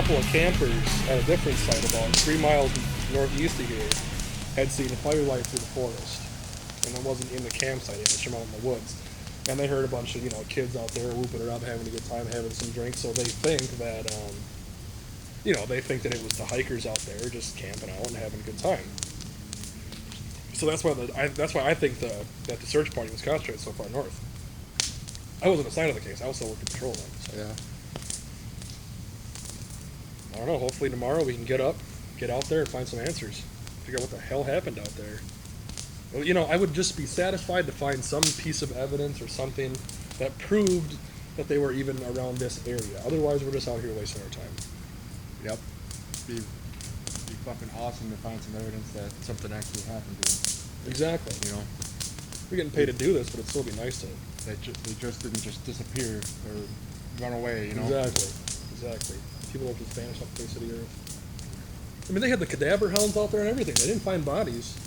couple of campers at a different site about 3 miles northeast of here had seen a firelight through the forest. And it wasn't in the campsite, it was from out in the woods. And they heard a bunch of, kids out there whooping it up, having a good time, having some drinks. So they think that, they think that it was the hikers out there just camping out and having a good time. So that's why I think that the search party was concentrated so far north. I wasn't assigned to the case. I was still working patrol then. So. Yeah. I don't know. Hopefully tomorrow we can get out there and find some answers. Figure out what the hell happened out there. Well, I would just be satisfied to find some piece of evidence or something that proved that they were even around this area. Otherwise, we're just out here wasting our time. Yep. Be fucking awesome to find some evidence that something actually happened to them. Exactly. We're getting paid to do this, but it'd still be nice to. They just didn't just disappear or run away, Exactly. People don't just vanish off the face of the earth. I mean, they had the cadaver hounds out there and everything. They didn't find bodies.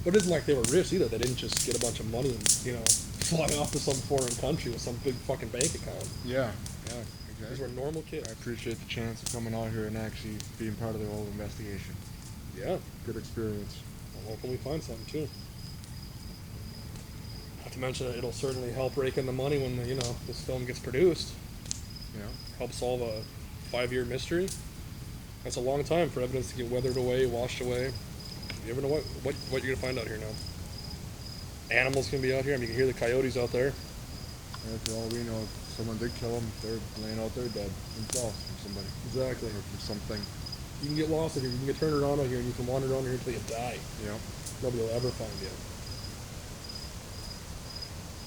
But it isn't like they were rich either. They didn't just get a bunch of money and, fly off to some foreign country with some big fucking bank account. Yeah, exactly. These were normal kids. I appreciate the chance of coming out here and actually being part of the whole investigation. Yeah. Good experience. Well, hopefully we find something, too. Not to mention that it'll certainly help rake in the money when, this film gets produced. Help solve a 5-year mystery. That's a long time for evidence to get weathered away, washed away. You never know what you're going to find out here now. Animals can be out here. I mean, you can hear the coyotes out there. Yeah, for all we know, if someone did kill them, they're laying out there dead themselves from somebody. Exactly. Or from something. You can get lost in here. You can get turned around out here, and you can wander around here until you die. Yeah. Nobody will ever find you.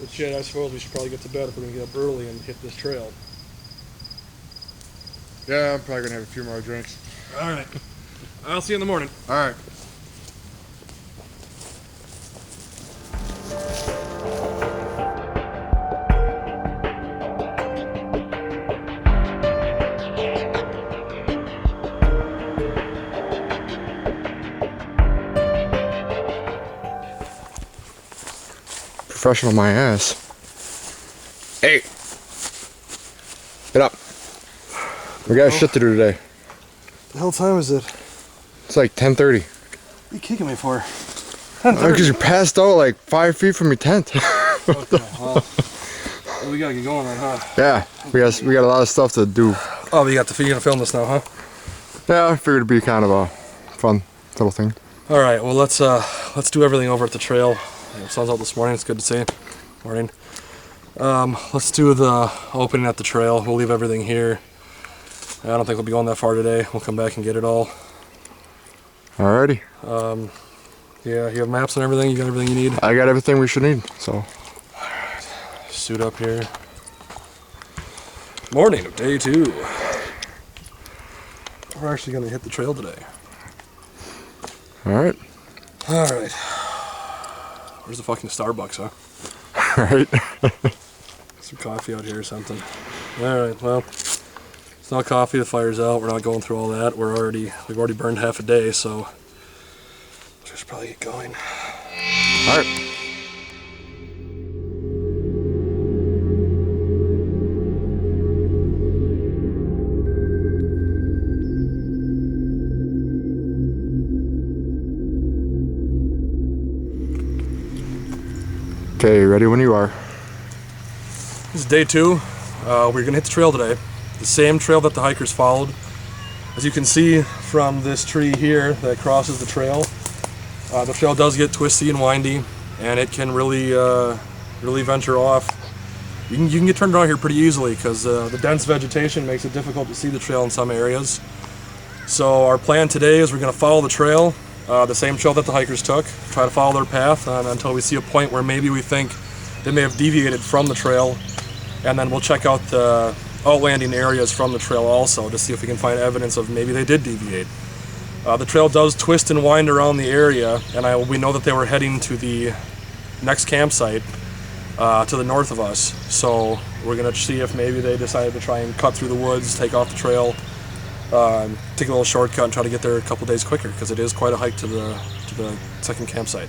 But shit, I suppose we should probably get to bed if we're going to get up early and hit this trail. Yeah, I'm probably going to have a few more drinks. All right. I'll see you in the morning. All right. Professional my ass. Hey! Get up. We got shit to do today. The hell time is it? It's like 10:30. What are you kicking me for? Because you're passed out like 5 feet from your tent. Okay, well, we gotta get going then, huh? Yeah, we got a lot of stuff to do. Oh, you're gonna film this now, huh? Yeah, I figured it'd be kind of a fun little thing. All right, well let's do everything over at the trail. Sun's out this morning. It's good to see. Morning. Let's do the opening at the trail. We'll leave everything here. I don't think we'll be going that far today. We'll come back and get it all. Alrighty. Yeah, you have maps and everything? You got everything you need? I got everything we should need, so. Alright. Suit up here. Morning of day 2. We're actually going to hit the trail today. Alright. Alright. Where's the fucking Starbucks, huh? Alright. Some coffee out here or something. Alright, well. It's not coffee, the fire's out, we're not going through all that. We've already burned half a day, so we should probably get going. Alright. Okay, ready when you are. This is day 2. We're gonna hit the trail today. The same trail that the hikers followed. As you can see from this tree here that crosses the trail does get twisty and windy, and it can really venture off. You can get turned around here pretty easily because the dense vegetation makes it difficult to see the trail in some areas. So our plan today is we're going to follow the trail, the same trail that the hikers took, try to follow their path until we see a point where maybe we think they may have deviated from the trail, and then we'll check out the outlanding areas from the trail also to see if we can find evidence of maybe they did deviate. The trail does twist and wind around the area, and we know that they were heading to the next campsite to the north of us. So we're going to see if maybe they decided to try and cut through the woods, take off the trail, take a little shortcut and try to get there a couple days quicker, because it is quite a hike to the second campsite.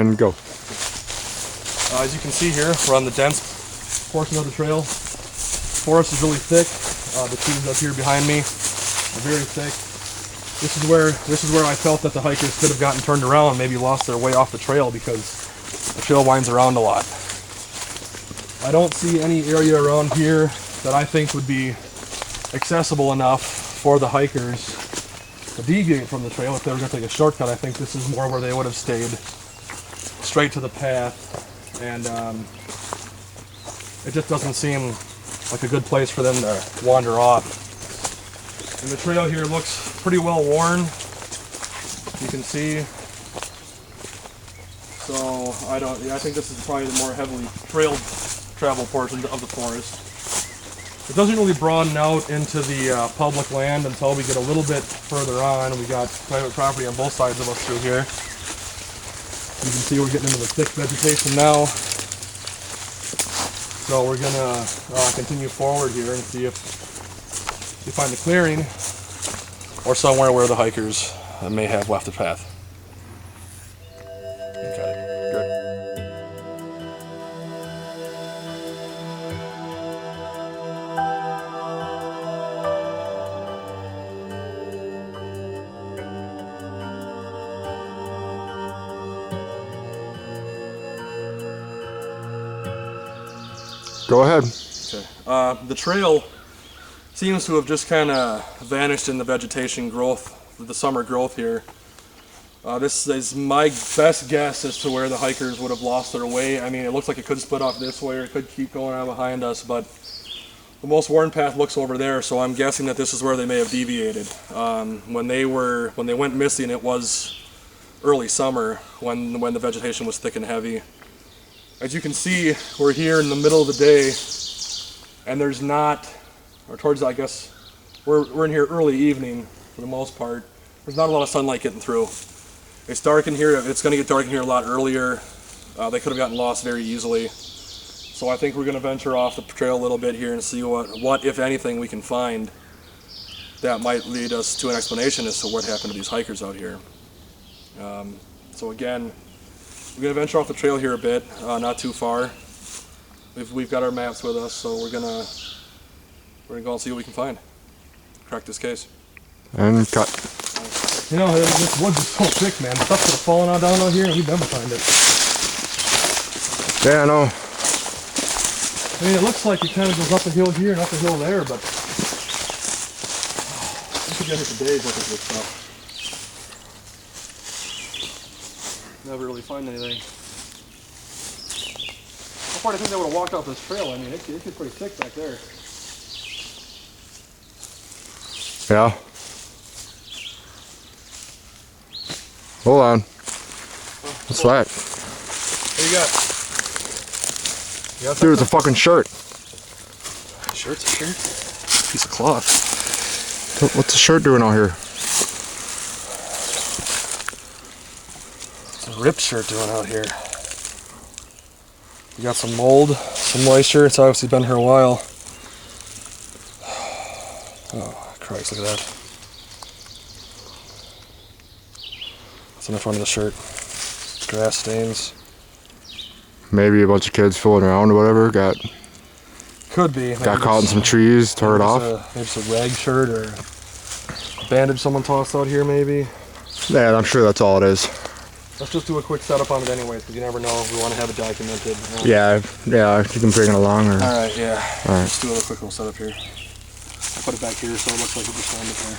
And go. As you can see here, we're on the dense portion of the trail. Forest is really thick. The trees up here behind me are very thick. This is where I felt that the hikers could have gotten turned around and maybe lost their way off the trail because the trail winds around a lot. I don't see any area around here that I think would be accessible enough for the hikers to deviate from the trail. If they were going to take a shortcut, I think this is more where they would have stayed straight to the path, and it just doesn't seem like a good place for them to wander off. And the trail here looks pretty well worn, you can see. So I think this is probably the more heavily travel portion of the forest. It doesn't really broaden out into the public land until we get a little bit further on. We got private property on both sides of us through here. You can see we're getting into the thick vegetation now. So we're gonna continue forward here and see if we find a clearing or somewhere where the hikers may have left the path. Okay, good. Go ahead. Okay. The trail seems to have just kind of vanished in the vegetation growth, the summer growth here. This is my best guess as to where the hikers would have lost their way. I mean, it looks like it could split off this way or it could keep going on behind us, but the most worn path looks over there, so I'm guessing that this is where they may have deviated. When they went missing, it was early summer when the vegetation was thick and heavy. As you can see, we're here in the middle of the day, and there's not, or towards, I guess, we're in here early evening for the most part. There's not a lot of sunlight getting through. It's dark in here. It's going to get dark in here a lot earlier. They could have gotten lost very easily. So I think we're going to venture off the trail a little bit here and see what, if anything, we can find that might lead us to an explanation as to what happened to these hikers out here. So again, we're going to venture off the trail here a bit, not too far. We've got our maps with us, so we're gonna go and see what we can find. Crack this case. And cut. You know, this woods is so thick, man. The stuff could have fallen out down out here and we'd never find it. Yeah, I know. I mean, it looks like it kind of goes up a hill here and up a hill there, but we could get here for days looking for this stuff. Never really find anything. How far do you think they would have walked off this trail? I mean, it's pretty thick back there. Yeah. Hold on. What's that? What do you got? You got Dude, it's a fucking shirt. Shirt's a shirt? Piece of cloth. What's the shirt doing out here? What's a ripped shirt doing out here? You got some mold, some moisture. It's obviously been here a while. Oh, Christ, look at that. What's on the front of the shirt? Grass stains. Maybe a bunch of kids fooling around or whatever. Could be. Got caught in some trees, tore it off. Maybe it's a rag shirt or a bandage someone tossed out here, maybe. Yeah, I'm sure that's all it is. Let's just do a quick setup on it anyways, because you never know. We want to have it documented. Yeah, you can bring it along. Or... All right, yeah. All right. Let's do a quick little setup here. I put it back here so it looks like it just landed there.